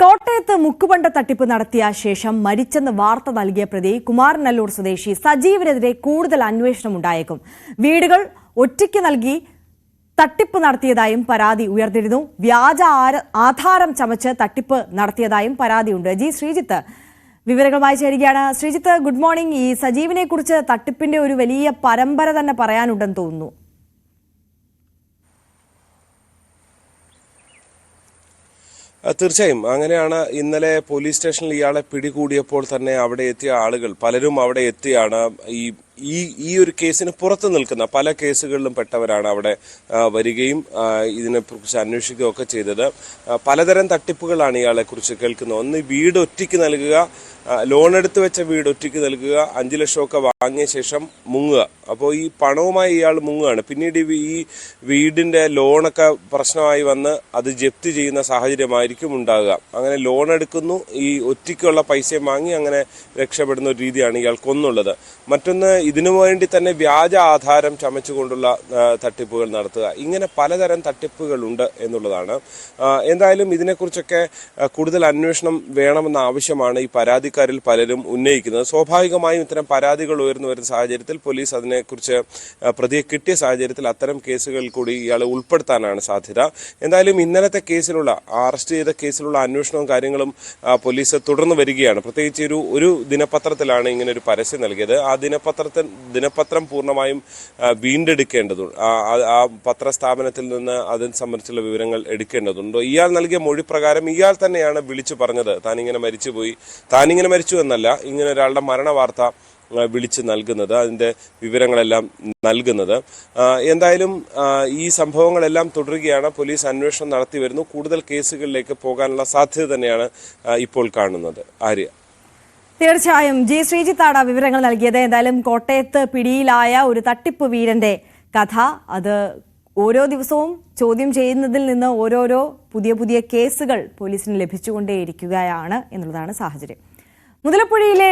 കോട്ടയത്ത് മുക്കുപണ്ട തട്ടിപ്പ് നടത്തിയ ശേഷം മരിച്ചെന്ന് വാർത്ത നൽകിയ പ്രതി കുമാരനല്ലൂർ സ്വദേശി സജീവിനെതിരെ കൂടുതൽ അന്വേഷണം ഉണ്ടായേക്കും. വീടുകൾ ഒറ്റയ്ക്ക് നൽകി തട്ടിപ്പ് നടത്തിയതായും പരാതി ഉയർന്നിരുന്നു. വ്യാജ ആധാരം ചമച്ച് തട്ടിപ്പ് നടത്തിയതായും പരാതിയുണ്ട്. ജി ശ്രീജിത്ത് വിവരങ്ങളുമായി ചേരുകയാണ്. Sreejith, good morning. ഈ സജീവിനെ കുറിച്ച് തട്ടിപ്പിന്റെ ഒരു വലിയ പരമ്പര തന്നെ പറയാനുണ്ടെന്ന് തോന്നുന്നു. തീർച്ചയായും അങ്ങനെയാണ്. ഇന്നലെ പോലീസ് സ്റ്റേഷനിൽ ഇയാളെ പിടികൂടിയപ്പോൾ തന്നെ അവിടെ എത്തിയ ആളുകൾ പലരും അവിടെ എത്തിയാണ് ഈ ഒരു കേസിന് പുറത്തു നിൽക്കുന്ന പല കേസുകളിലും പെട്ടവരാണ് അവിടെ വരികയും ഇതിനെക്കുറിച്ച് അന്വേഷിക്കുകയൊക്കെ ചെയ്തത്. പലതരം തട്ടിപ്പുകളാണ് ഇയാളെ കുറിച്ച് കേൾക്കുന്നത്. ഒന്ന്, വീട് ഒറ്റയ്ക്ക് നൽകുക, ലോൺ എടുത്ത് വെച്ച വീട് ഒറ്റയ്ക്ക് നൽകുക, 5 ലക്ഷമൊക്കെ വാങ്ങിയ ശേഷം മുങ്ങുക. അപ്പോൾ ഈ പണവുമായി ഇയാൾ മുങ്ങുകയാണ്. പിന്നീട് ഈ വീടിന്റെ ലോണൊക്കെ പ്രശ്നമായി വന്ന് അത് ജപ്തി ചെയ്യുന്ന സാഹചര്യമായിരിക്കും ഉണ്ടാകുക. അങ്ങനെ ലോൺ എടുക്കുന്നു, ഈ ഒറ്റയ്ക്കുള്ള പൈസയും വാങ്ങി അങ്ങനെ രക്ഷപ്പെടുന്ന ഒരു രീതിയാണ് ഇയാൾക്കൊന്നുള്ളത്. മറ്റൊന്ന്, ഇതിനു വേണ്ടി തന്നെ വ്യാജ ആധാരം ചമച്ചുകൊണ്ടുള്ള തട്ടിപ്പുകൾ നടത്തുക. ഇങ്ങനെ പലതരം തട്ടിപ്പുകളുണ്ട് എന്നുള്ളതാണ്. എന്തായാലും ഇതിനെക്കുറിച്ചൊക്കെ കൂടുതൽ അന്വേഷണം വേണമെന്ന ആവശ്യമാണ് ഈ പരാതിക്കാരിൽ പലരും ഉന്നയിക്കുന്നത്. സ്വാഭാവികമായും ഇത്തരം പരാതികൾ ഉയർന്നു വരുന്ന സാഹചര്യത്തിൽ പോലീസ് അതിനെക്കുറിച്ച് പ്രതിയെ കിട്ടിയ സാഹചര്യത്തിൽ അത്തരം കേസുകളിൽ കൂടി ഇയാളെ ഉൾപ്പെടുത്താനാണ് സാധ്യത. എന്തായാലും ഇന്നലത്തെ കേസിലുള്ള അറസ്റ്റ് ചെയ്ത കേസിലുള്ള അന്വേഷണവും കാര്യങ്ങളും പോലീസ് തുടർന്ന് വരികയാണ്. പ്രത്യേകിച്ച് ഒരു ദിനപത്രത്തിലാണ് ഇങ്ങനെ ഒരു പരസ്യം നൽകിയത്. ആ ദിനപത്രം പൂർണ്ണമായും വീണ്ടെടുക്കേണ്ടതുണ്ട്. ആ പത്രസ്ഥാപനത്തിൽ നിന്ന് അതിനെ സംബന്ധിച്ചുള്ള വിവരങ്ങൾ എടുക്കേണ്ടതുണ്ട്. ഇയാൾ നൽകിയ മൊഴി പ്രകാരം ഇയാൾ തന്നെയാണ് വിളിച്ചു പറഞ്ഞത് താനിങ്ങനെ മരിച്ചുപോയി, താനിങ്ങനെ മരിച്ചു എന്നല്ല, ഇങ്ങനെ ഒരാളുടെ മരണ വാർത്ത വിളിച്ച് നൽകുന്നത്, അതിൻ്റെ വിവരങ്ങളെല്ലാം നൽകുന്നത്. എന്തായാലും ഈ സംഭവങ്ങളെല്ലാം തുടരുകയാണ്. പോലീസ് അന്വേഷണം നടത്തി വരുന്നു. കൂടുതൽ കേസുകളിലേക്ക് പോകാനുള്ള സാധ്യത തന്നെയാണ് ഇപ്പോൾ കാണുന്നത്. ആര്യ. തീർച്ചയായും ജി ശ്രീജിത്താണ് വിവരങ്ങൾ നൽകിയത്. എന്തായാലും കോട്ടയത്ത് പിടിയിലായ ഒരു തട്ടിപ്പ് വീരന്റെ കഥ, അത് ഓരോ ദിവസവും ചോദ്യം ചെയ്യുന്നതിൽ നിന്ന് ഓരോരോ പുതിയ കേസുകൾ പോലീസിന് ലഭിച്ചുകൊണ്ടേയിരിക്കുകയാണ് എന്നുള്ളതാണ് സാഹചര്യം. മുതലപ്പുഴയിലെ